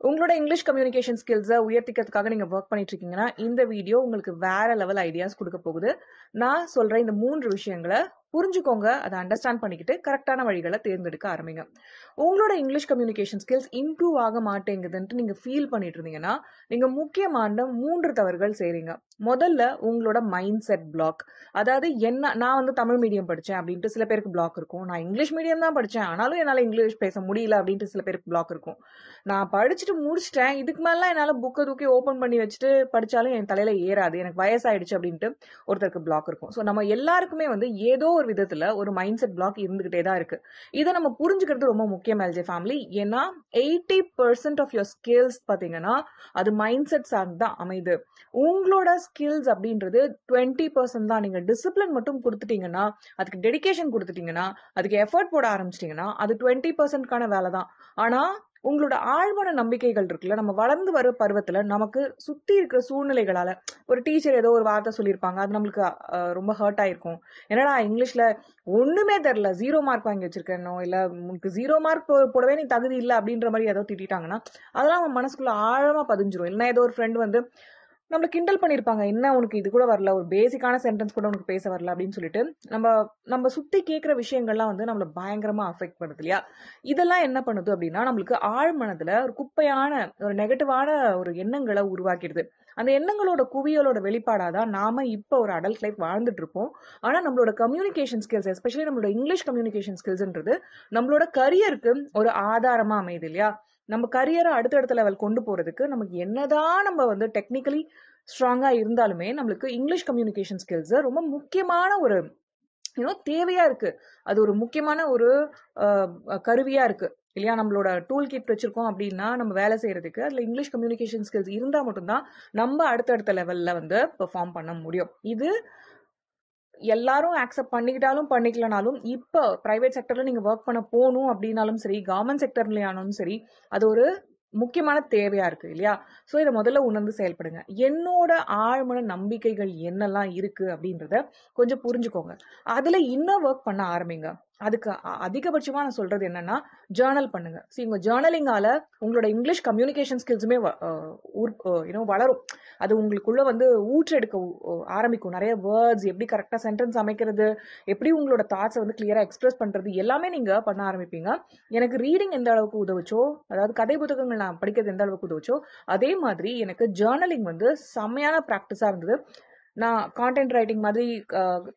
உங்களோட English communication ஸ்கில்ஸை உயர்த்திக்கிறதுக்காக நீங்க work பண்ணிட்டு இருக்கீங்கன்னா இந்த வீடியோ உங்களுக்கு வேற லெவல் ஐடியாஸ் கொடுக்க போகுது. நான் சொல்ற இந்த 3 விஷயங்களை புரிஞ்சுக்கோங்க, அதை அண்டர்ஸ்டாண்ட் பண்ணிக்கிட்டு கரெக்டான வழிகளை தேர்ந்தெடுக்க ஆரம்பிங்க. உங்களோட இங்கிலீஷ் கம்யூனிகேஷன் ஸ்கில்ஸ் இம்ப்ரூவ் ஆக மாட்டேங்குதுன்ட்டு நீங்க ஃபீல் பண்ணிட்டு இருந்தீங்கன்னா நீங்க முக்கியமான 3 தவறுகள் செய்றீங்க. முதல்ல உங்களோட மைண்ட் செட் பிளாக். அதாவது என்ன, நான் வந்து தமிழ் மீடியம் படிச்சேன் அப்படின்ட்டு சில பேருக்கு பிளாக் இருக்கும். நான் இங்கிலீஷ் மீடியம் தான் படிச்சேன் ஆனாலும் என்னால இங்கிலீஷ் பேச முடியல அப்படின்ட்டு சில பேருக்கு பிளாக் இருக்கும். நான் படிச்சுட்டு முடிச்சிட்டேன், இதுக்கு மேலாம் என்னால புக்கை தூக்கி ஓபன் பண்ணி வச்சுட்டு படிச்சாலும் என் தலையில ஏறாது, எனக்கு வயசாயிடுச்சு அப்படின்ட்டு ஒருத்தருக்கு பிளாக் இருக்கும். ஸோ நம்ம எல்லாருக்குமே வந்து ஏதோ ஒரு விதத்துல ஒரு மைண்ட் செட் பிளாக் இருந்துகிட்டே தான் இருக்கு. இதை நம்ம புரிஞ்சுக்கிறது ரொம்ப முக்கியம் எல்ஜே ஃபேமிலி. ஏன்னா 80% ஆஃப் யோர் ஸ்கில்ஸ் பாத்தீங்கன்னா அது மைண்ட் செட் சார்ந்து தான் அமைது. உங்களோட ஸ்கில்ஸ் அப்படின்றது 20% தான். நீங்க டிசிப்ளின் மட்டும் கொடுத்துட்டீங்கன்னா, அதுக்கு டெடிகேஷன் கொடுத்துட்டீங்கன்னா, அதுக்கு எஃபர்ட் போட ஆரம்பிச்சிட்டீங்கன்னா அது 20%க்கான வேலை தான். ஆனா உங்களோட ஆழ்மன நம்பிக்கைகள் இருக்குல்ல, நம்ம வளர்ந்து வர பருவத்துல நமக்கு சுத்தி இருக்கிற சூழ்நிலைகளால ஒரு டீச்சர் ஏதோ ஒரு வார்த்தை சொல்லியிருப்பாங்க, அது நம்மளுக்கு ரொம்ப ஹர்ட் ஆயிருக்கும். என்னடா இங்கிலீஷ்ல ஒண்ணுமே தெரியல, 0 மார்க் வாங்கி வச்சிருக்கேனோ, இல்ல உனக்கு 0 மார்க் போடவே நீ தகுதி இல்லை அப்படின்ற மாதிரி ஏதோ திட்டாங்கன்னா அதெல்லாம் நம்ம மனசுக்குள்ள ஆழமா பதிஞ்சிரும். இல்லைன்னா ஏதோ ஒரு ஃப்ரெண்ட் வந்து நம்மள கிண்டல் பண்ணிருப்பாங்க, என்ன உனக்கு இது கூட வரல, ஒரு பேசிக்கான சென்டென்ஸ் கூட உனக்கு பேச வரல அப்படின்னு சொல்லிட்டு நம்ம நம்ம சுத்தி கேட்கிற விஷயங்கள்லாம் வந்து நம்மள பயங்கரமா அஃபெக்ட் பண்ணுது இல்லையா. இதெல்லாம் என்ன பண்ணுது அப்படின்னா நம்மளுக்கு ஆழ்மனதுல ஒரு குப்பையான ஒரு நெகட்டிவான ஒரு எண்ணங்களை உருவாக்கிடுது. அந்த எண்ணங்களோட குவியலோட வெளிப்பாடாதான் நாம இப்ப ஒரு அடல்ட் லைஃப் வாழ்ந்துட்டு இருப்போம். ஆனா நம்மளோட கம்யூனிகேஷன் ஸ்கில்ஸ், எஸ்பெஷலி நம்மளோட இங்கிலீஷ் கம்யூனிகேஷன் ஸ்கில்ஸ்ன்றது நம்மளோட கரியருக்கு ஒரு ஆதாரமா அமையுது இல்லையா. நம்ம கரியரை அடுத்தடுத்த லெவல் கொண்டு போறதுக்கு நமக்கு என்னதான் நம்ம வந்து டெக்னிக்கலி ஸ்ட்ராங்கா இருந்தாலுமே நம்மளுக்கு இங்கிலீஷ் கம்யூனிகேஷன் ஸ்கில்ஸ் ரொம்ப முக்கியமான ஒரு தேவையா இருக்கு. அது ஒரு முக்கியமான ஒரு கருவியா இருக்கு இல்லையா. நம்மளோட டூல் கிட் வச்சிருக்கோம் அப்படின்னா நம்ம வேலை செய்யறதுக்கு அதுல இங்கிலீஷ் கம்யூனிகேஷன் ஸ்கில்ஸ் இருந்தா மட்டும்தான் நம்ம அடுத்தடுத்த லெவல்ல வந்து பெர்ஃபார்ம் பண்ண முடியும். இது எல்லாரும் அக்செப்ட் பண்ணிக்கிட்டாலும் பண்ணிக்கலனாலும் இப்போ பிரைவேட் செக்டர்ல நீங்க ஒர்க் பண்ண போகணும் அப்படின்னாலும் சரி, கவர்மெண்ட் செக்டர்லயானாலும் சரி, அது ஒரு முக்கியமான தேவையா இருக்கு இல்லையா. சோ இதை முதல்ல உணர்ந்து செயல்படுங்க. என்னோட ஆழ்மன நம்பிக்கைகள் என்னெல்லாம் இருக்கு அப்படின்றத கொஞ்சம் புரிஞ்சுக்கோங்க. அதுல இன்னும் ஒர்க் பண்ண ஆரம்பிங்க. அதுக்கு அதிகபட்சமா நான் சொல்றது என்னன்னா ஜேர்னல் பண்ணுங்க. உங்க ஜேர்னலிங்கால உங்களோட இங்கிலீஷ் கம்யூனிகேஷன் ஸ்கில்ஸுமே வளரும். அது உங்களுக்குள்ள வந்து ஊற்றெடுக்க ஆரம்பிக்கும். நிறைய வேர்ட்ஸ், எப்படி கரெக்டா சென்டென்ஸ் அமைக்கிறது, எப்படி உங்களோட தாட்ஸை வந்து கிளியரா எக்ஸ்பிரஸ் பண்றது, எல்லாமே நீங்க பண்ண ஆரம்பிப்பீங்க. எனக்கு ரீடிங் எந்த அளவுக்கு உதவுச்சோ, அதாவது கதை புத்தகங்கள் நான் படிக்கிறது எந்த அளவுக்கு உதவுச்சோ, அதே மாதிரி எனக்கு ஜேர்னலிங் வந்து செம்மையான ப்ராக்டிஸா இருந்தது. நான் கான்டென்ட் ரைட்டிங் மாதிரி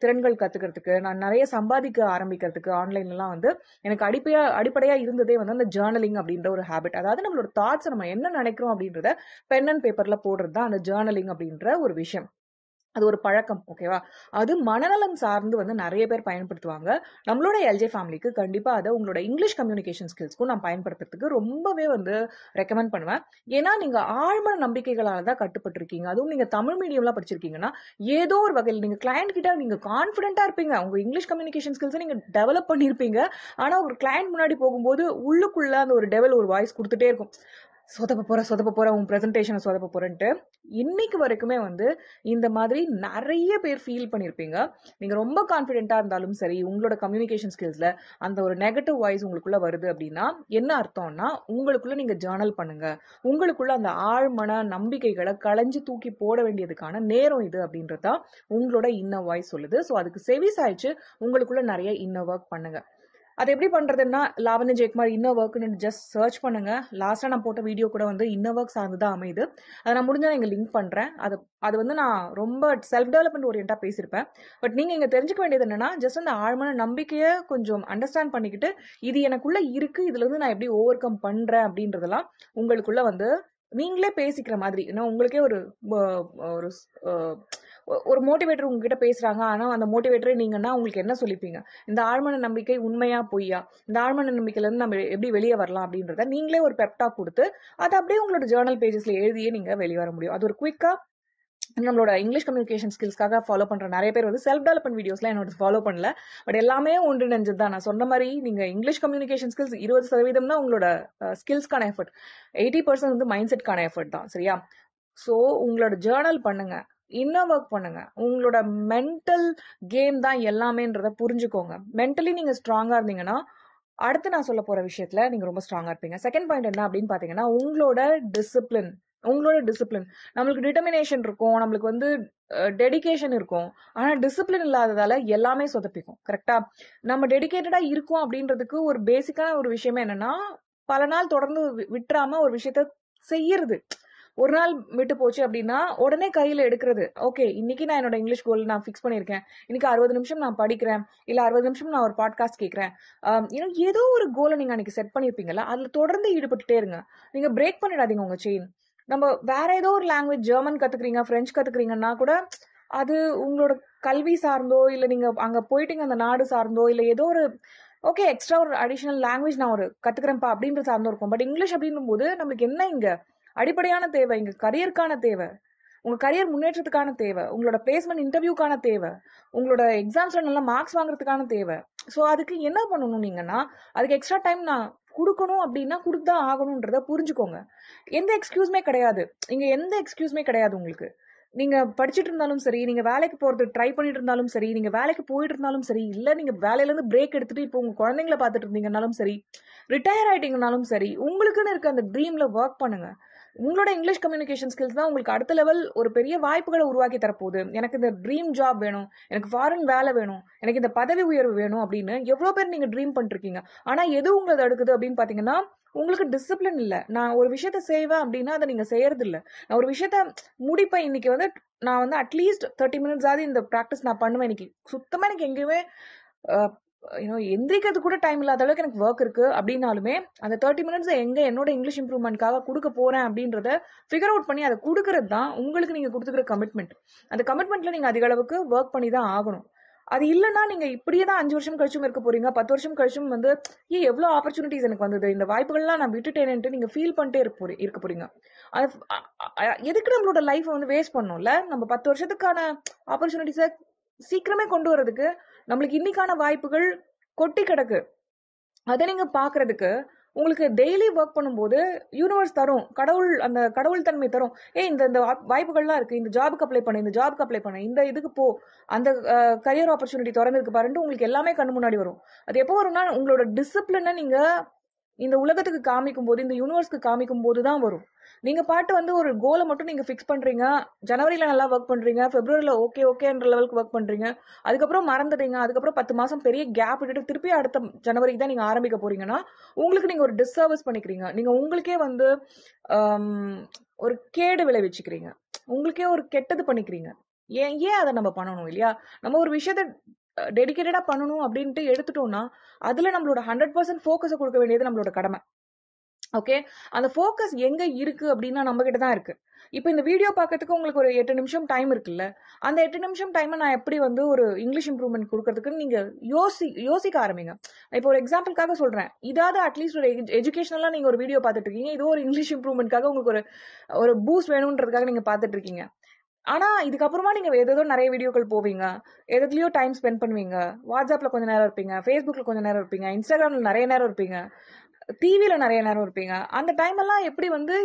திறன்கள் கத்துக்கிறதுக்கு, நான் நிறைய சம்பாதிக்க ஆரம்பிக்கிறதுக்கு ஆன்லைன்லாம் வந்து எனக்கு அடிப்படையா இருந்ததே வந்து அந்த ஜேர்னலிங் அப்படின்ற ஒரு ஹேபிட். அதாவது நம்மளோட தாட்ஸ் நம்ம என்ன நினைக்கிறோம் அப்படின்றத பென் அண்ட் பேப்பர்ல போடுறது தான் அந்த ஜேர்னலிங் அப்படின்ற ஒரு விஷயம். அது ஒரு பழக்கம், ஓகேவா. அது மனநலம் சார்ந்து வந்து நிறைய பேர் பயன்படுத்துவாங்க. நம்மளோட எல்ஜே ஃபேமிலிக்கு கண்டிப்பா அதை உங்களோட இங்கிலீஷ் கம்யூனிகேஷன் ஸ்கில்ஸ்க்கும் நான் பயன்படுத்துறதுக்கு ரொம்பவே வந்து ரெக்கமெண்ட் பண்ணுவேன். ஏன்னா நீங்க ஆழ்மன நம்பிக்கைகளால தான் கட்டுப்பட்டிருக்கீங்க. அதுவும் நீங்க தமிழ் மீடியம்லாம் படிச்சிருக்கீங்கன்னா ஏதோ ஒரு வகையில் நீங்க கிளையண்ட் கிட்ட நீங்க கான்பிடென்ட்டா இருப்பீங்க, உங்க இங்கிலீஷ் கம்யூனிகேஷன் ஸ்கில்ஸை நீங்க டெவலப் பண்ணிருப்பீங்க. ஆனா ஒரு கிளையண்ட் முன்னாடி போகும்போது உள்ளுக்குள்ள அந்த ஒரு டெவல் ஒரு வாய்ஸ் கொடுத்துட்டே இருக்கும், சொதப்ப போற உன் பிரசன்டேஷனை சொதப்ப போறேன்ட்டு. இன்னைக்கு வரைக்குமே வந்து இந்த மாதிரி நிறைய பேர் ஃபீல் பண்ணிருப்பீங்க. நீங்க ரொம்ப கான்பிடென்ட்டா இருந்தாலும் சரி, உங்களோட கம்யூனிகேஷன் ஸ்கில்ஸ்ல அந்த ஒரு நெகட்டிவ் வாய்ஸ் உங்களுக்குள்ள வருது அப்படின்னா என்ன அர்த்தம்னா உங்களுக்குள்ள நீங்க ஜேர்னல் பண்ணுங்க. உங்களுக்குள்ள அந்த ஆழ்மன நம்பிக்கைகளை களைஞ்சு தூக்கி போட வேண்டியதுக்கான நேரம் இது அப்படின்றதா உங்களோட இன்னர் வாய்ஸ் சொல்லுது. ஸோ அதுக்கு செவி சாய்ச்சு உங்களுக்குள்ள நிறைய இன்னர் ஒர்க் பண்ணுங்க. அது எப்படி பண்றதுன்னா லாவண்யா ஜெயக்குமார் இன்னர் ஒர்க்னு ஜஸ்ட் சர்ச் பண்ணுங்க. லாஸ்டா நான் போட்ட வீடியோ கூட வந்து இன்னர் ஒர்க் சார்ந்துதான் அமையுது. அதை நான் முடிஞ்சா இங்க லிங்க் பண்றேன். அது வந்து நான் ரொம்ப செல்ஃப் டெவலப்மெண்ட் ஓரியன்டா பேசியிருப்பேன். பட் நீங்க இங்க தெரிஞ்சுக்க வேண்டியது என்னன்னா ஜஸ்ட் அந்த ஆழ்மான நம்பிக்கையை கொஞ்சம் அண்டர்ஸ்டாண்ட் பண்ணிக்கிட்டு இது எனக்குள்ள இருக்கு, இதுல இருந்து நான் எப்படி ஓவர் கம் பண்றேன் அப்படின்றதெல்லாம் உங்களுக்குள்ள வந்து நீங்களே பேசிக்கிற மாதிரி. ஏன்னா உங்களுக்கே ஒரு ஒரு ஒரு மோட்டிவேட்டர் உங்ககிட்ட பேசுறாங்க, ஆனா அந்த மோட்டிவேட்டரே நீங்கன்னா உங்களுக்கு என்ன சொல்லிப்பீங்க, இந்த ஆழ்மன நம்பிக்கை உண்மையா பொய்யா, இந்த ஆழ்மன நம்பிக்கையில இருந்து நம்ம எப்படி வெளியே வரலாம் அப்படின்றத நீங்களே ஒரு பெப்டாக் கொடுத்து அதை அப்படியே உங்களோட ஜேர்னல் பேஜஸ்ல எழுதியே நீங்க வெளியே வர முடியும். அது ஒரு குயிக்கா நம்மளோட இங்கிலீஷ் கம்யூனிகேஷன் ஸ்கில்ஸ்க்காக ஃபாலோ பண்ற நிறைய பேர் வந்து செல்ஃப் டெவலப்மெண்ட் வீடியோஸ்லாம் என்னோட ஃபாலோ பண்ணல. பட் எல்லாமே ஒன்றிணைஞ்சது தான். நான் சொன்ன மாதிரி நீங்க இங்கிலீஷ் கம்யூனிகேஷன் ஸ்கில்ஸ் 20% தான் உங்களோட ஸ்கில்ஸ்க்கான எஃபர்ட், 80% வந்து மைண்ட் செட்கான எஃபர்ட் தான், சரியா. ஸோ உங்களோட ஜேர்னல் பண்ணுங்க, இன்னர் ஒர்க் பண்ணுங்க. உங்களோட மென்டல் கேம் தான் எல்லாமேன்றத புரிஞ்சுக்கோங்க. மென்டலி நீங்க ஸ்ட்ராங்கா இருந்தீங்கன்னா அடுத்து நான் சொல்ல போற விஷயத்துல நீங்க ரொம்ப ஸ்ட்ராங்கா இருப்பீங்க. செகண்ட் பாயிண்ட் என்ன அப்படின்னு பாத்தீங்கன்னா, டிசிப்ளின் உங்களோட டிசிப்ளின். நம்மளுக்கு டிட்டர்மினேஷன் இருக்கும், நம்மளுக்கு வந்து டெடிகேஷன் இருக்கும். ஆனா டிசிப்ளின் இல்லாததால எல்லாமே சொதப்பிக்கும். கரெக்டா? நம்ம டெடிகேட்டடா இருக்கோம் அப்படின்றதுக்கு ஒரு பேசிக்கான ஒரு விஷயமே என்னன்னா, பல நாள் தொடர்ந்து விட்டுறாம ஒரு விஷயத்த செய்யறது. ஒரு நாள் விட்டு போச்சு அப்படின்னா உடனே கையில எடுக்கிறது. ஓகே, இன்னைக்கு நான் என்னோட இங்கிலீஷ் கோல் நான் ஃபிக்ஸ் பண்ணியிருக்கேன். இன்னைக்கு 60 நிமிஷம் நான் படிக்கிறேன், இல்ல 60 நிமிஷம் நான் ஒரு பாட்காஸ்ட் கேட்கிறேன். ஏதோ ஒரு கோலை நீங்க அன்னைக்கு செட் பண்ணிருப்பீங்கல்ல, அதுல தொடர்ந்து ஈடுபட்டுட்டே இருங்க. நீங்க பிரேக் பண்ணிடாதீங்க உங்க செயின். நம்ம வேற ஏதோ ஒரு லாங்குவேஜ், ஜெர்மன் கத்துக்கிறீங்க, பிரெஞ்சு கத்துக்கிறீங்கன்னா கூட அது உங்களோட கல்வி சார்ந்தோ, இல்ல நீங்க அங்க போயிட்டீங்க அந்த நாடு சார்ந்தோ, இல்ல ஏதோ ஒரு ஓகே எக்ஸ்ட்ரா ஒரு அடிஷனல் லாங்குவேஜ் நான் ஒரு கத்துக்கிறேன்ப்பா அப்படின்றது சார்ந்தோ இருக்கும். பட் இங்கிலீஷ் அப்படின்னும் போது நம்மளுக்கு என்ன இங்க அடிப்படையான தேவை, இங்க கரியருக்கான தேவை, உங்க கரியர் முன்னேற்றத்துக்கான தேவை, உங்களோட பிளேஸ்மெண்ட் இன்டர்வியூக்கான தேவை, உங்களோட எக்ஸாம்ஸ்ல நல்ல மார்க்ஸ் வாங்குறதுக்கான தேவை. ஸோ அதுக்கு என்ன பண்ணணும் நீங்கன்னா, அதுக்கு எக்ஸ்ட்ரா டைம் நான் கொடுக்கணும் அப்படின்னா கொடுத்துதான் ஆகணும்ன்றத புரிஞ்சுக்கோங்க. எந்த எக்ஸ்கியூஸ்மே கிடையாது. இங்க எந்த எக்ஸ்கியூஸ்மே கிடையாது உங்களுக்கு. நீங்க படிச்சுட்டு இருந்தாலும் சரி, நீங்க வேலைக்கு போறது ட்ரை பண்ணிட்டு இருந்தாலும் சரி, நீங்க வேலைக்கு போயிட்டு இருந்தாலும் சரி, இல்ல நீங்க வேலையில இருந்து பிரேக் எடுத்துட்டு இப்போ உங்க குழந்தைங்களை பார்த்துட்டு இருந்தீங்கன்னாலும் சரி, ரிட்டையர் ஆயிட்டீங்கன்னாலும் சரி, உங்களுக்குன்னு இருக்க அந்த ட்ரீம்ல ஒர்க் பண்ணுங்க. உங்களோட இங்கிலீஷ் கம்யூனிகேஷன் ஸ்கில்ஸ் தான் உங்களுக்கு அடுத்த லெவல் ஒரு பெரிய வாய்ப்புகளை உருவாக்கி தரப்போகுது. எனக்கு இந்த ட்ரீம் ஜாப் வேணும், எனக்கு ஃபாரின் வேலை வேணும், எனக்கு இந்த பதவி உயர்வு வேணும் அப்படின்னு எவ்வளவு பேர் நீங்க ட்ரீம் பண்ணிருக்கீங்க. ஆனா எது உங்களை தடுக்குது அப்படின்னு பாத்தீங்கன்னா, உங்களுக்கு டிசிப்ளின் இல்ல. நான் ஒரு விஷயத்த செய்வேன் அப்படின்னா அதை நீங்க செய்யறது இல்ல. நான் ஒரு விஷயத்த முடிப்பேன் இன்னைக்கு வந்து, நான் வந்து அட்லீஸ்ட் 30 மினிட்ஸ் ஆகுது இந்த ப்ராக்டிஸ் நான் பண்ணுவேன் இன்னைக்கு. சுத்தமா எனக்கு எங்கேயுமே எந்திரிக்கிறது கூட டைம் இல்லாத அளவுக்கு எனக்கு ஒர்க் இருக்கு அப்படின்னாலுமே அந்த 30 மினிட்ஸ் எங்க என்னோட இங்கிலீஷ் இம்ப்ரூவ்மெண்ட்காக கொடுக்க போறேன் அப்படின்றத ஃபிகர் அவுட் பண்ணி அதை கொடுக்கறது தான் உங்களுக்கு நீங்க கொடுத்துக்கிற கமிட்மெண்ட். அந்த கமிட்மெண்ட்ல நீங்க அதிக அளவுக்கு ஒர்க் பண்ணி தான் ஆகணும். அது இல்லைன்னா நீங்க இப்படியே தான் 5 வருஷம் கழிச்சும் இருக்க போறீங்க, 10 வருஷம் கழிச்சும் வந்து எவ்வளவு ஆப்பர்ச்சுனிட்டிஸ் எனக்கு வந்தது, இந்த வாய்ப்புகள்லாம் நான் விட்டுட்டேன்ட்டு நீங்க ஃபீல் பண்ணிட்டே இருக்க போறீங்க. அது எதுக்கு நம்மளோட லைஃப் வந்து வேஸ்ட் பண்ணோம்ல? நம்ம 10 வருஷத்துக்கான ஆப்பர்ச்சுனிட்டிஸை சீக்கிரமே கொண்டு வரதுக்கு நம்மளுக்கு இன்னைக்கான வாய்ப்புகள் கொட்டி கிடக்கு. அதை நீங்க பாக்குறதுக்கு உங்களுக்கு டெய்லி ஒர்க் பண்ணும்போது யூனிவர்ஸ் தரும், அந்த கடவுள் தன்மை தரும். இந்த இந்த வாய்ப்புகள்லாம் இருக்கு, இந்த ஜாபுக்கு அப்ளை பண்ணு, இந்த ஜாபுக்கு அப்ளை பண்ணு, இந்த இதுக்கு போ, அந்த கரியர் ஆப்பர்ச்சுனிட்டி திறந்திருக்கு பாருன்ட்டு உங்களுக்கு எல்லாமே கண்ணு முன்னாடி வரும். அது எப்போ வரும்னா உங்களோட டிசிப்ளினை நீங்க இந்த உலகத்துக்கு காமிக்கும் போது, இந்த யூனிவர்ஸ்க்கு காமிக்கும் போது தான் வரும். நீங்க பாட்டு வந்து ஒரு கோலை மட்டும் நீங்க ஃபிக்ஸ் பண்றீங்க, ஜனவரியில நல்லா ஒர்க் பண்றீங்க, பிப்ரவரியில ஓகேன்ற லெவலுக்கு ஒர்க் பண்றீங்க, அதுக்கப்புறம் மறந்துடுறீங்க, அதுக்கப்புறம் 10 மாசம் பெரிய கேப் விட்டுட்டு திருப்பி அடுத்த ஜனவரிக்கு தான் நீங்க ஆரம்பிக்க போறீங்கன்னா உங்களுக்கு நீங்க ஒரு டிஸ்சர்வீஸ் பண்ணிக்கிறீங்க. நீங்க உங்களுக்கே வந்து ஒரு கேடு விளைவிச்சுக்கிறீங்க, உங்களுக்கே ஒரு கெட்டது பண்ணிக்கிறீங்க. ஏன் ஏன் அதை நம்ம பண்ணணும் இல்லையா? நம்ம ஒரு விஷயத்த டெடிகேட்டடா பண்ணணும் அப்படின்ட்டு எடுத்துட்டோம்னா அதுல நம்மளோட 100% ஃபோக்கஸை கொடுக்க வேண்டியது நம்மளோட கடமை. ஓகே, அந்த ஃபோக்கஸ் எங்க இருக்கு அப்படின்னா நம்ம கிட்ட தான் இருக்கு. இப்போ இந்த வீடியோ பார்க்கறதுக்கு உங்களுக்கு ஒரு 8 நிமிஷம் டைம் இருக்குல்ல, அந்த 8 நிமிஷம் டைமை நான் எப்படி வந்து ஒரு இங்கிலீஷ் இம்ப்ரூவ்மெண்ட் கொடுக்கறதுக்கு நீங்க யோசிக்க ஆரம்பிங்க. இப்போ ஒரு எக்ஸாம்பிளுக்காக சொல்றேன், இதாவது அட்லீஸ்ட் ஒரு எஜுகேஷனலா நீங்க ஒரு வீடியோ பார்த்துட்டு இருக்கீங்க, இது ஒரு இங்கிலீஷ் இம்ப்ரூவ்மெண்ட்காக உங்களுக்கு ஒரு பூஸ்ட் வேணும்ன்றதுக்காக நீங்க பார்த்துட்டு இருக்கீங்க. ஆனா இதுக்கப்புறமா நீங்க ஏதோ நிறைய வீடியோக்கள் போவீங்க, எதுலயோ டைம் ஸ்பெண்ட் பண்ணுவீங்க, வாட்ஸ்அப்ல கொஞ்ச நேரம் இருப்பீங்க, ஃபேஸ்புக்ல கொஞ்ச நேரம் இருப்பீங்க, இன்ஸ்டாகிராம்ல நிறைய நேரம் இருப்பீங்க, டிவில நிறைய நேரம் இருப்பீங்க. அந்த டைம் எல்லாம் எப்படி வந்து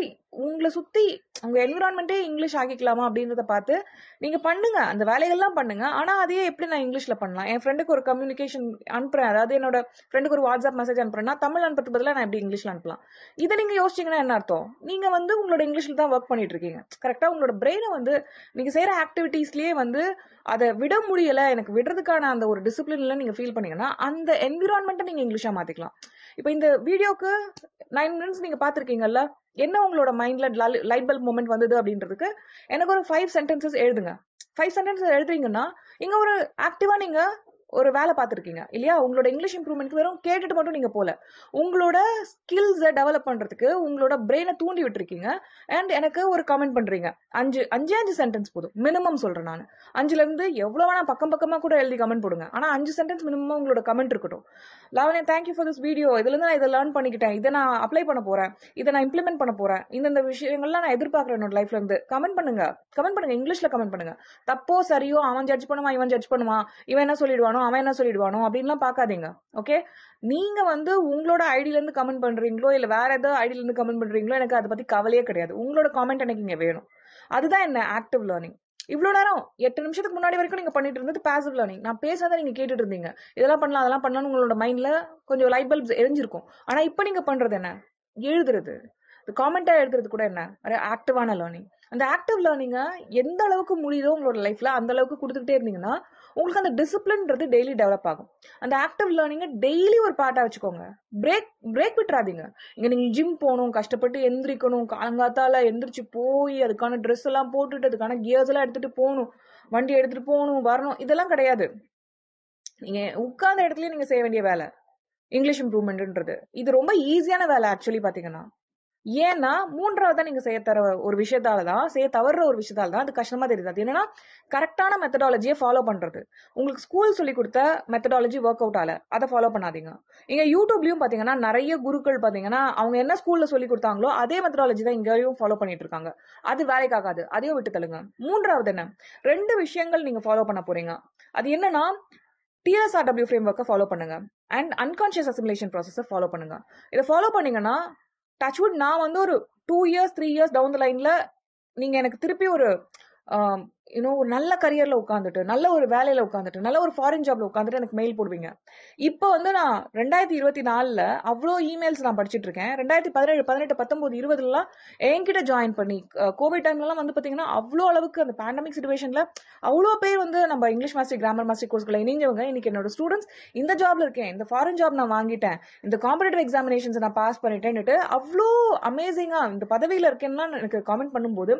உங்களை சுத்தி உங்க என்விரான்மெண்டே இங்கிலீஷ் ஆக்கிக்கலாமா அப்படின்றத பார்த்து நீங்க பண்ணுங்க, அந்த வேலைகள்லாம் பண்ணுங்க. ஆனா அதையே எப்படி நான் இங்கிலீஷ்ல பண்ணலாம், என் ஃப்ரெண்டுக்கு ஒரு கம்யூனிகேஷன் அனுப்புறேன், அதாவது என்னோட ஃப்ரெண்டுக்கு ஒரு வாட்ஸ்அப் மெசேஜ் அனுப்புறேன்னா தமிழ் அனுப்புறது பதிலாக நான் எப்படி இங்கிலீஷ்ல அனுப்பலாம்? இதை நீங்க யோசிச்சீங்கன்னா என்ன அர்த்தம்? நீங்க வந்து உங்களோட இங்கிலீஷ்ல தான் ஒர்க் பண்ணிட்டு இருக்கீங்க. கரெக்டா? உங்களோட பிரெயினை வந்து நீங்க செய்யற ஆக்டிவிட்டீஸ்லயே வந்து அதை விட முடியல, எனக்கு விடுறதுக்கான அந்த ஒரு டிசிப்ளின்ல நீங்க ஃபீல் பண்ணீங்கன்னா அந்த என்விரான்மெண்ட்டை நீங்க இங்கிலீஷா மாத்திக்கலாம். இப்போ இந்த வீடியோக்கு 9 மினிட்ஸ் நீங்க பாத்திருக்கீங்கல்ல, என்ன உங்களோட மைண்ட்ல லைட் பல்ப் மூமெண்ட் வந்தது அப்படின்றதுக்கு எனக்கு ஒரு 5 சென்டென்சஸ் எழுதுங்க. 5 சென்டென்சஸ் எழுதுறீங்கன்னா இங்க ஒரு ஆக்டிவா நீங்க ஒரு வேலை பார்த்துருக்கீங்க இல்லையா? உங்களோட இங்கிலீஷ் இம்ப்ரூவ்மெண்ட்க்கு வெறும் கேட்டுட்டு மட்டும் நீங்க போல, உங்களோட ஸ்கில்ஸை டெவலப் பண்றதுக்கு உங்களோட பிரெயினை தூண்டி விட்டுருக்கீங்க. அண்ட் எனக்கு ஒரு கமெண்ட் பண்றீங்க. 5 சென்டென்ஸ் போதும், மினிமம் சொல்றேன் நான். 5ல இருந்து எவ்வளவு வேணா பக்கமா கூட எழுதி கமெண்ட் போடுங்க. ஆனா 5 சென்டென்ஸ் மினிமம் உங்களோட கமெண்ட் இருக்கட்டும். Lavanya, thank you for this video, இதுல இருந்து நான் இதை லேர்ன் பண்ணிக்கிட்டேன், இதை நான் அப்ளை பண்ண போறேன், இதை நான் இம்ப்ளிமெண்ட் பண்ண போறேன், இந்த விஷயங்கள்லாம் நான் எதிர்பார்க்கிறேன் என்னோட லைஃப்ல இருந்து. கமெண்ட் பண்ணுங்க, இங்கிலீஷ்ல கமெண்ட் பண்ணுங்க. தப்போ சரியோ, அவன் ஜட்ஜ் பண்ணுவான், இவன் ஜட்ஜ் பண்ணுவான், இவன் என்ன சொல்லிடுவானோ, அவன் என்ன சொல்லிடுவானோ அப்படின்லாம் பார்க்காதீங்க. ஓகே, நீங்க வந்து உங்களோட ஐடியில இருந்து கமெண்ட் பண்றீங்களோ இல்ல வேற ஏதோ ஐடியில இருந்து கமெண்ட் பண்றீங்களோ, எனக்கு அதை பத்தி கவலையே கிடையாது. உங்களோட காமெண்ட் எனக்கு இங்க வேணும். அதுதான் என்ன ஆக்டிவ் லேர்னிங். இவ்வளோ நேரம் 8 நிமிஷத்துக்கு முன்னாடி வரைக்கும் நீங்க பண்ணிட்டு இருந்தது பாசிவ் லேர்னிங். நான் பேசாத நீங்க கேட்டுட்டு இருந்தீங்க. இதெல்லாம் பண்ணலாம் அதெல்லாம் பண்ணலாம்னு உங்களோட மைண்ட்ல கொஞ்சம் லைட் பல்ப்ஸ் எரிஞ்சிருக்கும். ஆனா இப்போ நீங்க பண்றது என்ன? எழுதுறது, காமெண்டா எழுதுறது கூட என்ன ஆக்டிவான லேர்னிங். அந்த ஆக்டிவ் லேர்னிங்கை எந்த அளவுக்கு முடியுதோ உங்களோட லைஃப்ல அந்த அளவுக்கு கொடுத்துக்கிட்டே இருந்தீங்கன்னா உங்களுக்கு அந்த டிசிப்ளின்றது டெய்லி டெவலப் ஆகும். அந்த ஆக்டிவ் லேர்னிங்கை டெய்லி ஒரு பார்ட்டா வச்சுக்கோங்க. பிரேக் விட்டுறாதீங்க. இங்க நீங்க ஜிம் போகணும், கஷ்டப்பட்டு எந்திரிக்கணும், காலங்காத்தால எந்திரிச்சு போய் அதுக்கான ட்ரெஸ் எல்லாம் போட்டுட்டு அதுக்கான கியர்ஸ் எல்லாம் எடுத்துட்டு போகணும், வண்டி எடுத்துட்டு போகணும் வரணும், இதெல்லாம் கிடையாது. நீங்க உட்கார்ந்த இடத்துல நீங்க செய்ய வேண்டிய வேலை இங்கிலீஷ் இம்ப்ரூவ்மெண்ட்ன்றது. இது ரொம்ப ஈஸியான வேலை ஆக்சுவலி பாத்தீங்கன்னா. ஏன்னா 3வது நீங்க செய்ய தவற ஒரு விஷயத்தால தான் அது கஷ்டமா தெரியுது. அது என்னன்னா கரெக்டான மெத்தடாலஜியை ஃபாலோ பண்றது. உங்களுக்கு ஸ்கூல் சொல்லி கொடுத்த மெத்தடாலஜி ஒர்க் அவுட் ஆல, அதை ஃபாலோ பண்ணாதீங்க. இங்க யூடியூப்லயும் பாத்தீங்கன்னா நிறைய குருக்கள் பாத்தீங்கன்னா அவங்க என்ன ஸ்கூல்ல சொல்லி கொடுத்தாங்களோ அதே மெத்தடாலஜி தான் இங்கேயும் ஃபாலோ பண்ணிட்டு இருக்காங்க. அது வேலைக்காகாது, அதையும் விட்டு தள்ளுங்க. 3வது என்ன, 2 விஷயங்கள் நீங்க ஃபாலோ பண்ண போறீங்க. அது என்னன்னா TSRW ஃப்ரேம்வொர்க்கை ஃபாலோ பண்ணுங்க அண்ட் அன்கான்ஷியஸ் அசிமுலேஷன் ப்ராசஸை ஃபாலோ பண்ணுங்க. இதை ஃபாலோ பண்ணீங்கன்னா டச்வுட் நான் வந்து ஒரு 2 இயர்ஸ் 3 இயர்ஸ் டவுன் த லைன்ல நீங்க எனக்கு திருப்பி ஒரு ஒரு நல்ல கரியர்ல உட்காந்துட்டு, நல்ல ஒரு வேலையில உட்காந்துட்டு, நல்ல ஒரு ஃபாரின் ஜாப்ல உட்காந்துட்டு எனக்கு மெயில் போடுவீங்க. இப்போ வந்து நான் 2024ல அவ்வளோ இமெயில்ஸ் நான் படிச்சுட்டு இருக்கேன். 2017 18 19 20லாம் என்கிட்ட ஜாயின் பண்ணி கோவிட் டைம்லலாம் வந்து பாத்தீங்கன்னா அவ்வளோ அளவுக்கு அந்த பேண்டமிக் சிச்சுவேஷன்ல அவ்வளோ பேர் வந்து நம்ம இங்கிலீஷ் மாஸ்டர் கிராமர் மாஸ்டர் கோர்ஸ்களை இணைஞ்சவங்க இன்னைக்கு என்னோட ஸ்டூடெண்ட்ஸ் இந்த ஜாப்ல இருக்கேன், இந்த ஃபாரின் ஜாப் நான் வாங்கிட்டேன், இந்த காம்படிட்டிவ் எக்ஸாமினேஷன்ஸ் நான் பாஸ் பண்ணிட்டேன்னுட்டு அவ்வளோ அமேசிங்கா இந்த பதவியில இருக்கேன்னா எனக்கு காமெண்ட் பண்ணும்போது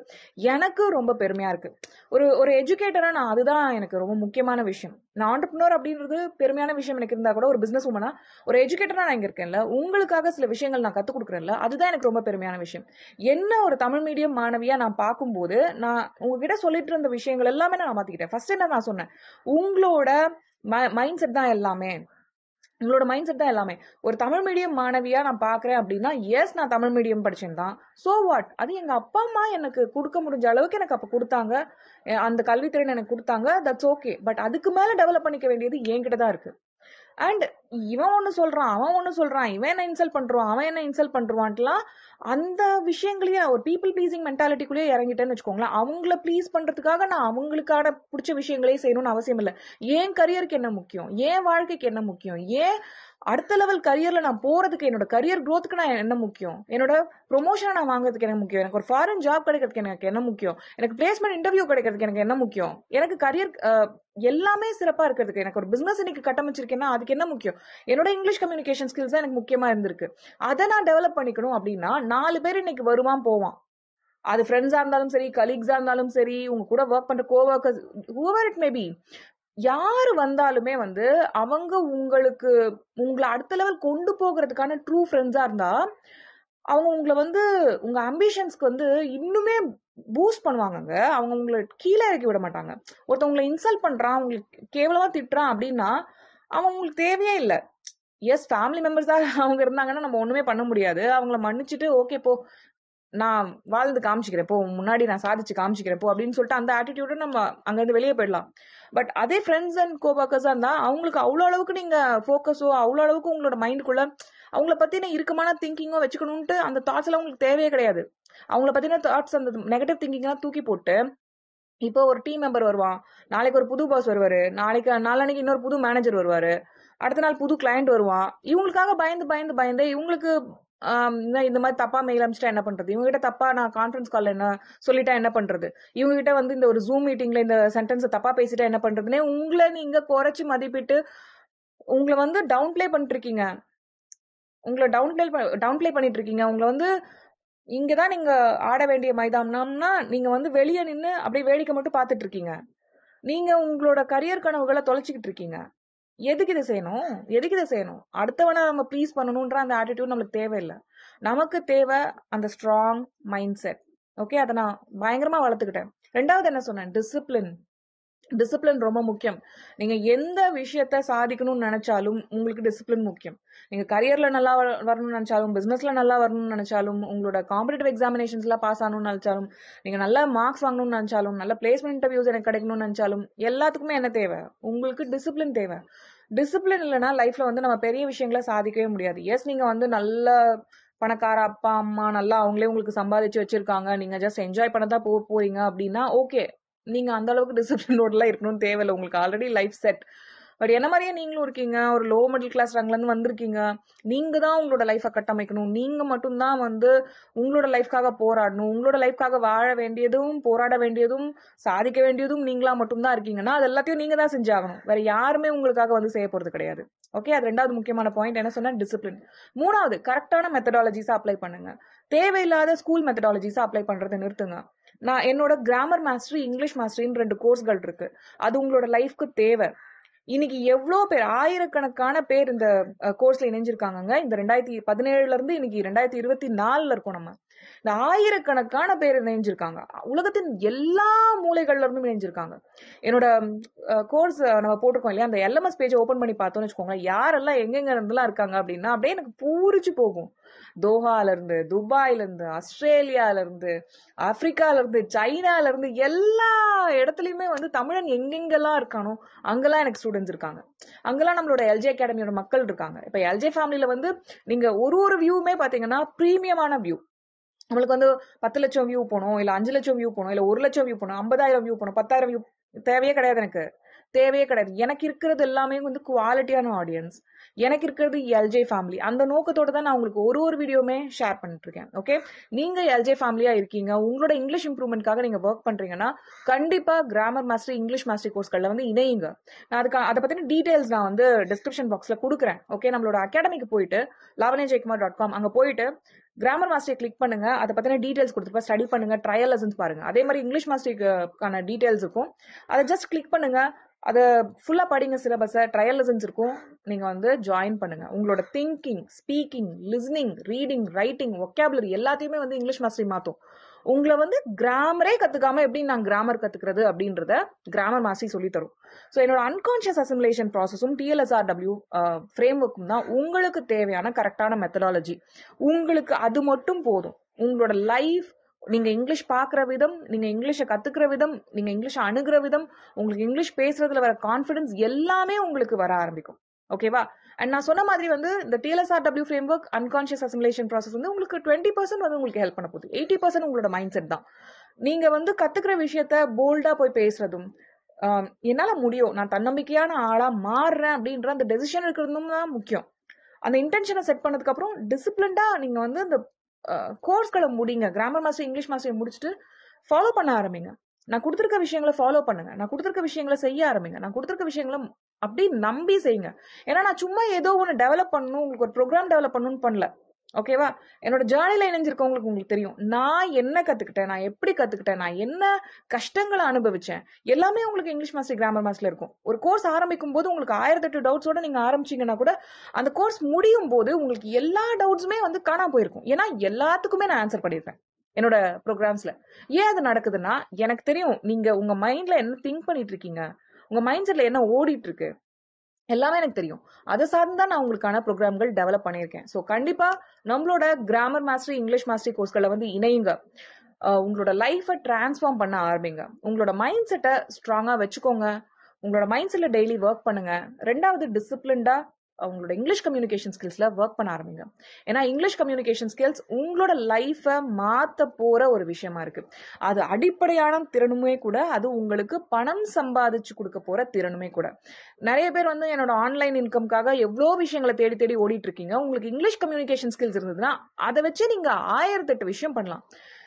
எனக்கு ரொம்ப பெருமையா இருக்கு. ஒரு எஜுகேட்டரா நான் அதுதான் எனக்கு ரொம்ப முக்கியமான விஷயம். நான் ஆண்டர்பிரினர் அப்படின்றது பெருமையான விஷயம் எனக்கு இருந்தா கூட ஒரு பிசினஸ் உமனா ஒரு எஜுகேட்டரா நான் இங்க இருக்கேன்ல, உங்களுக்காக சில விஷயங்கள் நான் கத்துக் கொடுக்குறேன்ல, அதுதான் எனக்கு ரொம்ப பெருமையான விஷயம். என்ன ஒரு தமிழ் மீடியம் மாணவியா நான் பார்க்கும்போது நான் உங்ககிட்ட சொல்லிட்டு இருந்த விஷயங்கள் எல்லாமே நான் மாத்திக்கிட்டேன். ஃபர்ஸ்ட் என்ன நான் சொன்னேன், உங்களோட மைண்ட் செட் தான் எல்லாமே. உங்களோட மைண்ட் செட் தான் எல்லாமே. ஒரு தமிழ் மீடியம் மாணவியா நான் பாக்குறேன் அப்படின்னா, எஸ் நான் தமிழ் மீடியம் படிச்சேன் தான், சோ வாட், அது எங்க அப்பா அம்மா எனக்கு கொடுக்க முடிஞ்ச அளவுக்கு எனக்கு அப்ப கொடுத்தாங்க, அந்த கல்வித்திறன் எனக்கு கொடுத்தாங்க, தட்ஸ் ஓகே. பட் அதுக்கு மேல டெவலப் பண்ணிக்க வேண்டியது என்கிட்ட தான் இருக்கு. அண்ட் இவன் ஒண்ணு சொல்றான், அவன் ஒண்ணு சொல்றான், இவன் என்ன இன்சல்ட் பண்றான், அவன் என்ன இன்சல்ட் பண்றான்ட்டுலாம் அந்த விஷயங்களையே ஒரு பீப்புள் ப்ளீசிங் மென்டாலிட்டிக்குள்ளேயே இறங்கிட்டேன்னு வச்சுக்கோங்களேன். அவங்கள ப்ளீஸ் பண்றதுக்காக நான் அவங்களுக்கான பிடிச்ச விஷயங்களே செய்யணும்னு அவசியம் இல்லை. ஏன் கரியருக்கு என்ன முக்கியம், ஏன் வாழ்க்கைக்கு என்ன முக்கியம், ஏன் அடுத்த லெவல் கரியர்ல நான் போறதுக்கு, என்னோட கரியர் க்ரோத்துக்கு நான் என்ன முக்கியம், என்னோட ப்ரொமோஷனை நான் வாங்குறதுக்கு என்ன முக்கியம், எனக்கு ஒரு ஃபாரின் ஜாப் கிடைக்கிறதுக்கு எனக்கு என்ன முக்கியம், எனக்கு பிளேஸ்மெண்ட் இன்டர்வியூ கிடைக்கிறதுக்கு எனக்கு என்ன முக்கியம், எனக்கு கரியர் எல்லாமே சிறப்பா இருக்கிறதுக்கு, எனக்கு ஒரு பிசினஸ் இன்னைக்கு கட்டமைச்சிருக்கேன்னா அதுக்கு என்ன முக்கியம், என்னோட இங்கிலீஷ் கம்யூனிகேஷன் ஸ்கில்ஸ் தான் எனக்கு முக்கியமா இருந்திருக்கு. அதை நான் டெவலப் பண்ணிக்கணும் அப்படின்னா 4 பேர் இன்னைக்கு வருவான் போவான். அது ஃப்ரெண்ட்ஸா இருந்தாலும் சரி, கலீக்ஸா இருந்தாலும் சரி, உங்க கூட ஒர்க் பண்ற co-workers, whoever it may be, யாரு வந்தாலுமே வந்து அவங்க உங்களை அடுத்த லெவல் கொண்டு போகிறதுக்கான ட்ரூ ஃப்ரெண்ட்ஸா இருந்தா அவங்க உங்களை வந்து உங்க அம்பிஷன்ஸ்க்கு வந்து இன்னுமே பூஸ்ட் பண்ணுவாங்கங்க. அவங்க உங்களை கீழே இறக்கி விட மாட்டாங்க. ஒருத்தவங்களை இன்சல்ட் பண்றான், உங்களுக்கு கேவலமா திட்டுறான் அப்படின்னா அவன் உங்களுக்கு தேவையே இல்லை. எஸ் ஃபேமிலி மெம்பர்ஸ் தான் அவங்க இருந்தாங்கன்னா நம்ம ஒண்ணுமே பண்ண முடியாது. அவங்கள மன்னிச்சுட்டு ஓகே போ, நான் வாழ்ந்து காமிச்சிக்கிறேன் போ, முன்னாடி நான் சாதிச்சு காமிச்சிக்கிறேன் போ அப்படின்னு சொல்லிட்டு அந்த ஆட்டிடியூட நம்ம அங்கிருந்து வெளியே போயிடலாம். பட் அதே ஃப்ரெண்ட்ஸ் அண்ட் கோவர்க்கர்ஸா இருந்தா அவங்களுக்கு அவ்வளோ அளவுக்கு நீங்க ஃபோக்கஸோ, அவ்வளோ அளவுக்கு உங்களோட மைண்டுக்குள்ள அவங்கள பத்தின இறுக்கமான திங்கிங்கோ வச்சுக்கணும்ட்டு அந்த தாட்ஸ் எல்லாம் உங்களுக்கு தேவையே கிடையாது. அவங்கள பத்தின தாட்ஸ், அந்த நெகட்டிவ் திங்கிங்லாம் தூக்கி போட்டு, இப்போ ஒரு டீம் மெம்பர் வருவான், நாளைக்கு ஒரு புது பாஸ் வருவாரு, நாளைக்கு இன்னொரு புது மேனேஜர் வருவாரு, அடுத்த நாள் புது கிளையண்ட் வருவான். இவங்களுக்காக பயந்து இவங்களுக்கு இந்த மாதிரி தப்பா மெயில் அனுப்பிச்சிட்டா என்ன பண்றது, இவங்க கிட்ட தப்பா நான் கான்ஃபரன்ஸ் கால் என்ன சொல்லிட்டா என்ன பண்றது, இவங்க கிட்ட வந்து இந்த ஒரு ஜூம் மீட்டிங்ல இந்த சென்டென்ஸை தப்பா பேசிட்டா என்ன பண்றதுன்னு உங்களை நீங்க குறைச்சு மதிப்பிட்டு உங்களை வந்து டவுன் பிளே பண்ணிட்டு இருக்கீங்க. உங்களை வந்து இங்கதான் நீங்க ஆட வேண்டிய மைதானம்னா நீங்க வந்து வெளியே நின்று அப்படியே வேடிக்கை மட்டும் பார்த்துட்டு இருக்கீங்க. நீங்க உங்களோட கரியர் கனவுகளை தொலைச்சிக்கிட்டு இருக்கீங்க. எதுக்கு இதை செய்யணும்? அடுத்தவனை நம்ம ப்ளீஸ் பண்ணணும்ன்ற அந்த ஆட்டிடியூட் நம்மளுக்கு தேவையில்லை. நமக்கு தேவை அந்த ஸ்ட்ராங் மைண்ட் செட். ஓகே, அதை நான் பயங்கரமா வளர்த்துக்கிட்டேன். 2வது என்ன சொன்னேன், டிசிப்ளின் ரொம்ப முக்கியம். நீங்க எந்த விஷயத்த சாதிக்கணும்னு நினைச்சாலும் உங்களுக்கு டிசிப்ளின் முக்கியம். நீங்க கரியர்ல நல்லா வரணும்னு நினைச்சாலும், பிசினஸ்ல நல்லா வரணும்னு நினைச்சாலும், உங்களோட காம்படிட்டிவ் எக்ஸாமினேஷன்ஸ்ல பாஸ் ஆகணும்னு நினைச்சாலும், நீங்க நல்ல மார்க்ஸ் வாங்கணும்னு நினைச்சாலும், நல்ல பிளேஸ்மெண்ட் இன்டர்வியூஸ் எனக்கு கிடைக்கணும்னு நினைச்சாலும், எல்லாத்துக்குமே என்ன தேவை, உங்களுக்கு டிசிப்ளின் தேவை. டிசிப்ளின் இல்லைன்னா லைஃப்ல வந்து நம்ம பெரிய விஷயங்களை சாதிக்கவே முடியாது. எஸ் நீங்க வந்து நல்ல பணக்கார அப்பா அம்மா, நல்லா அவங்களே உங்களுக்கு சம்பாதிச்சு வச்சிருக்காங்க, நீங்க ஜஸ்ட் என்ஜாய் பண்ணதான் போறீங்க அப்படின்னா ஓகே, நீங்க அந்த அளவுக்கு டிசிப்ளினோடலாம் இருக்கணும்னு தேவையில்லை. உங்களுக்கு ஆல்ரெடி லைஃப் செட். பட் என்ன மாதிரியே நீங்களும் இருக்கீங்க. ஒரு லோ மிடில் கிளாஸ் ரேங்க்லேருந்து வந்திருக்கீங்க. நீங்க தான் உங்களோட லைஃபை கட்டமைக்கணும். நீங்க மட்டும்தான் வந்து உங்களோட லைஃப்காக போராடணும். உங்களோட லைஃப்காக வாழ வேண்டியதும், போராட வேண்டியதும், சாதிக்க வேண்டியதும் நீங்களா மட்டும்தான் இருக்கீங்கன்னா அது எல்லாத்தையும் நீங்க தான் செஞ்சாகணும். வேற யாருமே உங்களுக்காக வந்து செய்ய போறது கிடையாது. ஓகே, அது ரெண்டாவது முக்கியமான பாயிண்ட். என்ன சொன்னா, டிசிப்ளின். மூணாவது, கரெக்டான மெத்தடாலஜிஸ் அப்ளை பண்ணுங்க. தேவையில்லாத ஸ்கூல் மெத்தடாலஜிஸ் அப்ளை பண்றதை நிறுத்துங்க. நான் என்னோட கிராமர் மாஸ்டரி, இங்கிலீஷ் மாஸ்டரின்னு 2 கோர்ஸ்கள் இருக்கு. அது உங்களோட லைஃப்க்கு தேவை. இன்னைக்கு எவ்வளோ பேர், ஆயிரக்கணக்கான பேர் இந்த கோர்ஸ்ல இணைஞ்சிருக்காங்க. இந்த 2017 இருந்து இன்னைக்கு 2024 இருக்கோம். நம்ம இந்த ஆயிரக்கணக்கான பேர் இணைஞ்சிருக்காங்க. உலகத்தின் எல்லா மூலைகள்ல இருந்தும் இணைஞ்சிருக்காங்க. என்னோட கோர்ஸ் நம்ம போட்டிருக்கோம் இல்லையா, அந்த எல்எம்எஸ் பேஜ் ஓபன் பண்ணி பார்த்தோம்னு வச்சுக்கோங்க, யாரெல்லாம் எங்கெங்க இருந்துலாம் இருக்காங்க அப்படின்னா அப்படியே எனக்கு பூரிச்சு போகும். தோஹால இருந்து, துபாயில இருந்து, ஆஸ்திரேலியால இருந்து, ஆப்பிரிக்கால இருந்து, சைனால இருந்து, எல்லா இடத்துலயுமே வந்து தமிழன் எங்கெங்கெல்லாம் இருக்கானோ அங்கெல்லாம் எனக்கு ஸ்டூடெண்ட்ஸ் இருக்காங்க. அங்கெல்லாம் நம்மளோட எல்ஜே அகாடமியோட மக்கள் இருக்காங்க. இப்ப எல்ஜே ஃபேமிலியில வந்து நீங்க ஒரு வியூவுமே பாத்தீங்கன்னா பிரீமியமான வியூ. நம்மளுக்கு வந்து 10 லட்சம் வியூ போகணும், இல்ல 5 லட்சம் வியூ போகணும், இல்ல 1 லட்சம் வியூ போகணும், 50,000 வியூ போகணும், 10,000 வியூ தேவையே கிடையாது. எனக்கு தேவையே கிடையாது. எனக்கு இருக்கிறது எல்லாமே வந்து குவாலிட்டியான ஆடியன்ஸ். எனக்கு இருக்கிறது எல்ஜே ஃபேமிலி. அந்த நோக்கத்தோட தான் நான் உங்களுக்கு ஒரு வீடியோமே ஷேர் பண்ணிட்டு இருக்கேன். ஓகே, நீங்க எல்ஜே ஃபேமிலியா இருக்கீங்க, உங்களோட இங்கிலீஷ் இம்ப்ரூவ்மெண்ட்காக நீங்க ஒர்க் பண்றீங்கன்னா கண்டிப்பா கிராமர் மாஸ்டரி, இங்கிலீஷ் மாஸ்டரி கோர்ஸ்கள்ல வந்து இணையுங்க. நான் அதை பத்தின டீடைல்ஸ் நான் வந்து டிஸ்கிரிப்ஷன் பாக்ஸ்ல கொடுக்குறேன். ஓகே, நம்மளோட அகாடமிக்கு போயிட்டு lavanyajaykumar.com அங்க போயிட்டு கிராமர் மாஸ்டரி கிளிக் பண்ணுங்க. அதை பத்தின டீடைல்ஸ் கொடுத்துருப்பா, ஸ்டடி பண்ணுங்க, ட்ரையல் லெசன்ஸ் பாருங்க. அதே மாதிரி இங்கிலீஷ் மாஸ்டரிக்கான டீடைல்ஸ் இருக்கும். அதை ஜஸ்ட் கிளிக் பண்ணுங்க, அதை ஃபுல்லா படிங்க. சிலபஸை, ட்ரையல் லெசன்ஸ் இருக்கும், நீங்க வந்து ஜாயின் பண்ணுங்க. உங்களோட thinking, speaking, listening, reading, writing, vocabulary எல்லாத்தையுமே வந்து இங்கிலீஷ் மாஸ்டரி மாத்தும். உங்களை வந்து கிராமரே கத்துக்காம எப்படி நான் கிராமர் கத்துக்கிறது அப்படின்றத கிராமர் மாஸ்டரி சொல்லி தரும். ஸோ என்னோட அன்கான்ஷியஸ் அசிமுலேஷன் ப்ராசஸும் TLSRW ஃப்ரேம் ஒர்க்கும் தான் உங்களுக்கு தேவையான கரெக்டான மெத்தடாலஜி. உங்களுக்கு அது மட்டும் போதும். உங்களோட லைஃப், நீங்க இங்கிலீஷ் பார்க்குற விதம், நீங்க இங்கிலீஷை கத்துக்கிற விதம், நீங்க இங்கிலீஷை அணுகிற விதம், உங்களுக்கு இங்கிலீஷ் பேசுறதுல வர கான்ஃபிடன்ஸ் எல்லாமே உங்களுக்கு வர ஆரம்பிக்கும். ஓகேவா? அண்ட் நான் சொன்ன மாதிரி வந்து இந்த TLSRW frame work, unconscious assimilation process வந்து உங்களுக்கு 20% வந்து உங்களுக்கு ஹெல்ப் பண்ண போகுது. 80% உங்களோட மைண்ட் செட் தான். நீங்க வந்து கத்துக்கிற விஷயத்த போல்டா போய் பேசுறதும், என்னால முடியும், நான் தன்னம்பிக்கையான ஆளா மாறுறேன் அப்படின்ற அந்த டெசிஷன் இருக்கிறதும் தான் முக்கியம். அந்த இன்டென்ஷனை செட் பண்ணதுக்கு அப்புறம் டிசிப்ளின்டா நீங்க வந்து அந்த கோர்ஸ்களை முடிங்க. கிராமர் மாஸ்டர், இங்கிலீஷ் மாஸ்டர் முடிச்சுட்டு ஃபாலோ பண்ண ஆரம்பிங்க. நான் கொடுத்துருக்க விஷயங்களை ஃபாலோ பண்ணுங்க. நான் கொடுத்துருக்க விஷயங்களை செய்ய ஆரம்பிங்க. நான் கொடுத்துருக்க விஷயங்களை அப்படி நம்பி செய்யுங்க. ஏன்னா நான் சும்மா ஏதோ ஒன்று டெவலப் பண்ணணும், உங்களுக்கு ஒரு ப்ரோக்ராம் டெவலப் பண்ணணும்னு பண்ணல. ஓகேவா? என்னோட ஜேர்னில இணைஞ்சிருக்கவங்களுக்கு உங்களுக்கு தெரியும் நான் என்ன கத்துக்கிட்டேன், நான் எப்படி கத்துக்கிட்டேன், நான் என்ன கஷ்டங்களை அனுபவிச்சேன், எல்லாமே உங்களுக்கு இங்கிலீஷ் மாஸ்டர், கிராமர் மாஸ்டர்ல இருக்கும். ஒரு கோர்ஸ் ஆரம்பிக்கும் போது உங்களுக்கு 1008 டவுட்ஸோட நீங்க ஆரம்பிச்சீங்கன்னா கூட அந்த கோர்ஸ் முடியும் போது உங்களுக்கு எல்லா டவுட்ஸுமே வந்து காணாம போயிருக்கும். ஏன்னா எல்லாத்துக்குமே நான் ஆன்சர் பண்ணியிருப்பேன் என்னோட ப்ரோக்ராம்ஸ்ல. ஏன் அது நடக்குதுன்னா, எனக்கு தெரியும் நீங்க உங்க மைண்ட்ல என்ன திங்க் பண்ணிட்டு இருக்கீங்க, உங்க மைண்ட் செட்ல என்ன ஓடிட்டு இருக்கு, எல்லாமே எனக்கு தெரியும். அதை சார்ந்து தான் நான் உங்களுக்கான ப்ரோக்ராம்கள் டெவலப் பண்ணியிருக்கேன். ஸோ கண்டிப்பா நம்மளோட கிராமர் மாஸ்டரி, இங்கிலீஷ் மாஸ்டரி கோர்ஸ்களை வந்து இணையுங்க. உங்களோட லைஃபை டிரான்ஸ்ஃபார்ம் பண்ண ஆரம்பிங்க. உங்களோட மைண்ட் செட்டை ஸ்ட்ராங்கா வச்சுக்கோங்க. உங்களோட மைண்ட் செட்ல டெய்லி ஒர்க் பண்ணுங்க. ரெண்டாவது, டிசிப்ளின்டா உங்களோட இங்கிலீஷ் கம்யூனிகேஷன் ஸ்கில்ஸ்ல ஒர்க் பண்ண ஆரம்பிங்க. ஏன்னா இங்கிலீஷ் கம்யூனிகேஷன் ஸ்கில்ஸ் உங்களோட லைஃபை மாத்த போற ஒரு விஷயமா இருக்கு. அது அடிப்படையான திறனுமே கூட, அது உங்களுக்கு பணம் சம்பாதிச்சு கொடுக்க போற திறனுமே கூட. நிறைய பேர் வந்து என்னோட ஆன்லைன் இன்கம்காக எவ்வளோ விஷயங்களை தேடி தேடி ஓடிட்டு இருக்கீங்க. உங்களுக்கு இங்கிலீஷ் கம்யூனிகேஷன் ஸ்கில்ஸ் இருந்ததுன்னா அதை வச்சு நீங்க 1008 விஷயம் பண்ணலாம்.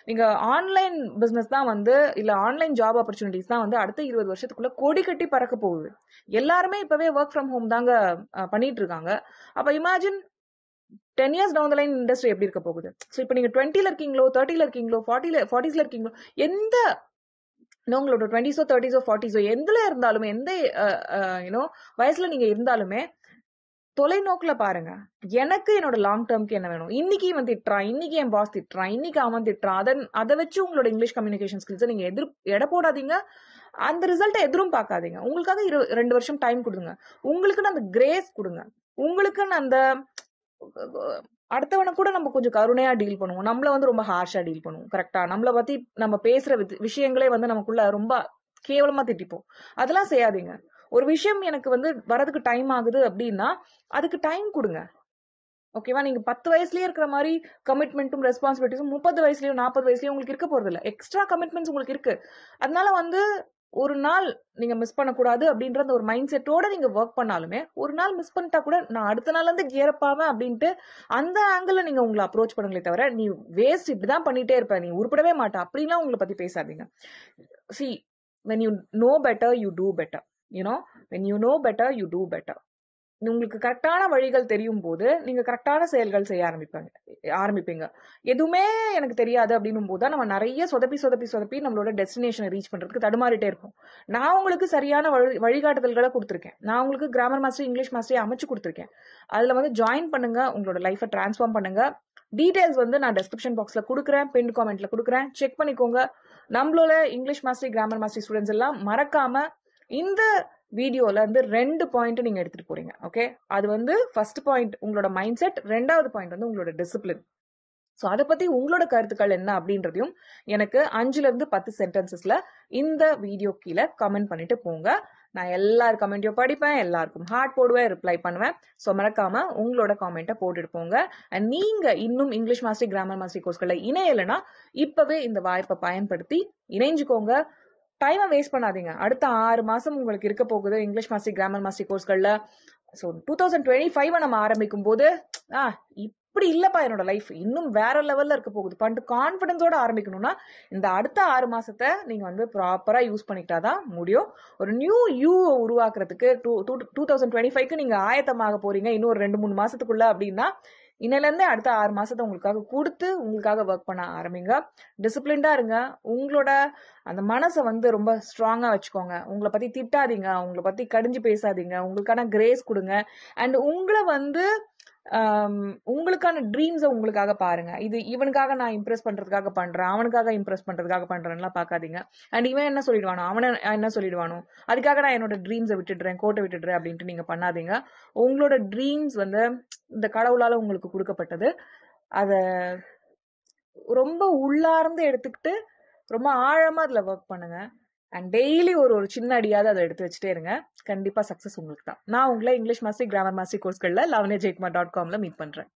நீங்க ஆன்லைன் பிசினஸ் தான் வந்து, இல்ல ஆன்லைன் ஜாப் ஆப்பர்ச்சுனிட்டிஸ் தான் வந்து அடுத்த 20 வருஷத்துக்குள்ள கொடி கட்டி பறக்க போகுது. எல்லாருமே இப்பவே ஒர்க் ஃப்ரம் ஹோம் தாங்க பண்ணிட்டு இருக்காங்க. அப்ப imagine 10 years down the line industry எப்படி இருக்க போகுது. ஸோ இப்போ நீங்க 20ல இருக்கீங்களோ, 30ல இருக்கீங்களோ, 40ல இருக்கீங்களோ, எந்த உங்களோட 20s 30s 40s எதுல இருந்தாலுமே, எந்த வயசுல நீங்க இருந்தாலுமே தொலைநோக்குல பாருங்க. எனக்கு என்னோட லாங் டேர்ம்க்கு என்ன வேணும், இன்னைக்கு இவன் திட்டுறான், இன்னைக்கு என் பாஸ் திட்டுறான், இன்னைக்கு அவன் திட்டுறான், அதை வச்சு உங்களோட இங்கிலீஷ் கம்யூனிகேஷன் ஸ்கில்ஸை நீங்க எடை போடாதீங்க. அந்த ரிசல்ட்டை எதிரும் பார்க்காதீங்க. உங்களுக்காக 2 வருஷம் டைம் கொடுங்க. உங்களுக்குன்னு அந்த கிரேஸ் கொடுங்க. உங்களுக்குன்னு அந்த அடுத்தவனை கூட நம்ம கொஞ்சம் கருணையா டீல் பண்ணுவோம். நம்மள வந்து ரொம்ப ஹார்ஷா டீல் பண்ணுவோம். கரெக்டா? நம்மளை பத்தி நம்ம பேசுற விஷயங்களே வந்து நமக்குள்ள ரொம்ப கேவலமா திட்டிப்போம். அதெல்லாம் செய்யாதீங்க. ஒரு விஷயம் எனக்கு வந்து வரதுக்கு டைம் ஆகுது அப்படின்னா அதுக்கு டைம் கொடுங்க. ஓகேவா? நீங்க 10 வயசுலயே இருக்கிற மாதிரி கமிட்மெண்ட்டும் ரெஸ்பான்சிபிலிட்டிஸும் 30 வயசுலயோ 40 வயசுலயோ உங்களுக்கு இருக்க போறது இல்ல. எக்ஸ்ட்ரா கமிட்மெண்ட்ஸ் உங்களுக்கு இருக்கு. அதனால வந்து ஒரு நாள் நீங்க மிஸ் பண்ணக்கூடாது அப்படின்ற ஒரு மைண்ட் செட்டோட நீங்க ஒர்க் பண்ணாலுமே ஒரு நாள் மிஸ் பண்ணிட்டா கூட நான் அடுத்த நாள்ல இருந்து கியர் அப் ஆவேன் அப்படின்ட்டு அந்த ஆங்கிள் நீங்க உங்களை அப்ரோச் பண்ணுங்களே தவிர நீ வேஸ்ட் இப்படிதான் பண்ணிட்டே இருப்ப, நீ உருப்படவே மாட்ட அப்படின்லாம் உங்களை பத்தி பேசாதீங்க. See, when you know better you do better, you know, when you know better you do better. உங்களுக்கு கரெக்டான வழிகள் தெரியும் போது நீங்க கரெக்டான செயல்கள் செய்ய ஆரம்பிப்பீங்க. எதுவுமே எனக்கு தெரியாது அப்படின்னும் போது நம்ம நிறைய சொதப்பி நம்மளோட டெஸ்டினேஷனை ரீச் பண்றதுக்கு தடுமாறிட்டே இருப்போம். நான் உங்களுக்கு சரியான வழிகாட்டுதல்களை கொடுத்துருக்கேன். நான் உங்களுக்கு கிராமர் மாஸ்டர் இங்கிலீஷ் மாஸ்டர் அமைச்சு கொடுத்துருக்கேன். அதுல வந்து ஜாயின் பண்ணுங்க, உங்களோட லைஃபை டிரான்ஸ்ஃபார்ம் பண்ணுங்க. டீடைல்ஸ் வந்து நான் டெஸ்கிரிப்ஷன் பாக்ஸ்ல கொடுக்குறேன், பின் காமெண்ட்ல கொடுக்குறேன், செக் பண்ணிக்கோங்க. நம்மளோட English master grammar master students எல்லாம் மறக்காம இந்த வீடியோல இருந்து 2 பாயிண்ட் நீங்க எடுத்துட்டு போறீங்க. ஓகே, அது வந்து ஃபர்ஸ்ட் பாயிண்ட் உங்களோட மைண்ட் செட், 2வது பாயிண்ட் வந்து உங்களோட டிசிப்ளின். ஸோ அதை பத்தி உங்களோட கருத்துக்கள் என்ன அப்படின்றதையும் எனக்கு 5ல இருந்து 10 சென்டென்சஸ்ல இந்த வீடியோ கீழே கமெண்ட் பண்ணிட்டு போங்க. நான் எல்லார் கமெண்ட்டையும் படிப்பேன், எல்லாருக்கும் ஹார்ட் போடுவேன், ரிப்ளை பண்ணுவேன். ஸோ மறக்காம உங்களோட காமெண்ட்டை போட்டுட்டு போங்க. அண்ட் நீங்க இன்னும் இங்கிலீஷ் மாஸ்டர் கிராமர் மாஸ்டர் கோர்ஸ்களை இணையலைன்னா இப்பவே இந்த வாய்ப்பை பயன்படுத்தி இணைஞ்சுக்கோங்க. டைமை வேஸ்ட் பண்ணாதீங்க. அடுத்த 6 மாசம் உங்களுக்கு இருக்க போகுது இங்கிலீஷ் மாஸ்டர் கிராமர் மாஸ்டர் கோர்ஸ்கள்ல. ஸோ 2025 நம்ம ஆரம்பிக்கும் போது இப்படி இல்லப்பா என்னோட லைஃப் இன்னும் வேற லெவல்ல இருக்க போகுது பண்ணிட்டு கான்பிடன்ஸோட ஆரம்பிக்கணும்னா இந்த அடுத்த 6 மாசத்தை நீங்க வந்து ப்ராப்பரா யூஸ் பண்ணிக்கிட்டாதான் முடியும். ஒரு நியூ யூ உருவாக்குறதுக்கு 2025க்கு நீங்க ஆயத்தமாக போறீங்க இன்னும் ஒரு 2-3 மாசத்துக்குள்ள அப்படின்னா இன்னையில இருந்தே அடுத்த 6 மாசத்தை உங்களுக்காக கொடுத்து உங்களுக்காக ஒர்க் பண்ண ஆரம்பிங்க. டிசிப்ளின்டா இருங்க. உங்களோட அந்த மனசை வந்து ரொம்ப ஸ்ட்ராங்கா வச்சுக்கோங்க. உங்களை பத்தி திட்டாதீங்க, உங்களை பத்தி கடிஞ்சு பேசாதீங்க, உங்களுக்கான கிரேஸ் கொடுங்க. அண்ட் உங்களை வந்து உங்களுக்கான ட்ரீம்ஸை உங்களுக்காக பாருங்க. இது இவனுக்காக நான் இம்ப்ரெஸ் பண்றதுக்காக பண்றேன், அவனுக்காக இம்ப்ரெஸ் பண்றதுக்காக பண்றேன்லாம் பார்க்காதீங்க. அண்ட் இவன் என்ன சொல்லிடுவானோ அவனை என்ன சொல்லிடுவானோ அதுக்காக நான் என்னோட ட்ரீம்ஸை விட்டுடுறேன், கோட்டை விட்டுடுறேன் அப்படின்ட்டு நீங்க பண்ணாதீங்க. உங்களோட ட்ரீம்ஸ் வந்து இந்த கடவுளால உங்களுக்கு கொடுக்கப்பட்டது. அத ரொம்ப உள்ளார்ந்து எடுத்துக்கிட்டு ரொம்ப ஆழமா அதுல ஒர்க் பண்ணுங்க. அண்ட் டெய்லி ஒரு சின்ன அடியாவது அதை எடுத்து வச்சுட்டே இருங்க. கண்டிப்பா சக்சஸ் உங்களுக்கு தான். நான் உங்களை இங்கிலீஷ் மாஸ்டர் கிராமர் மாஸ்டர் கோர்ஸ்கள்ல lavanyajaykumar.com மீட் பண்றேன்.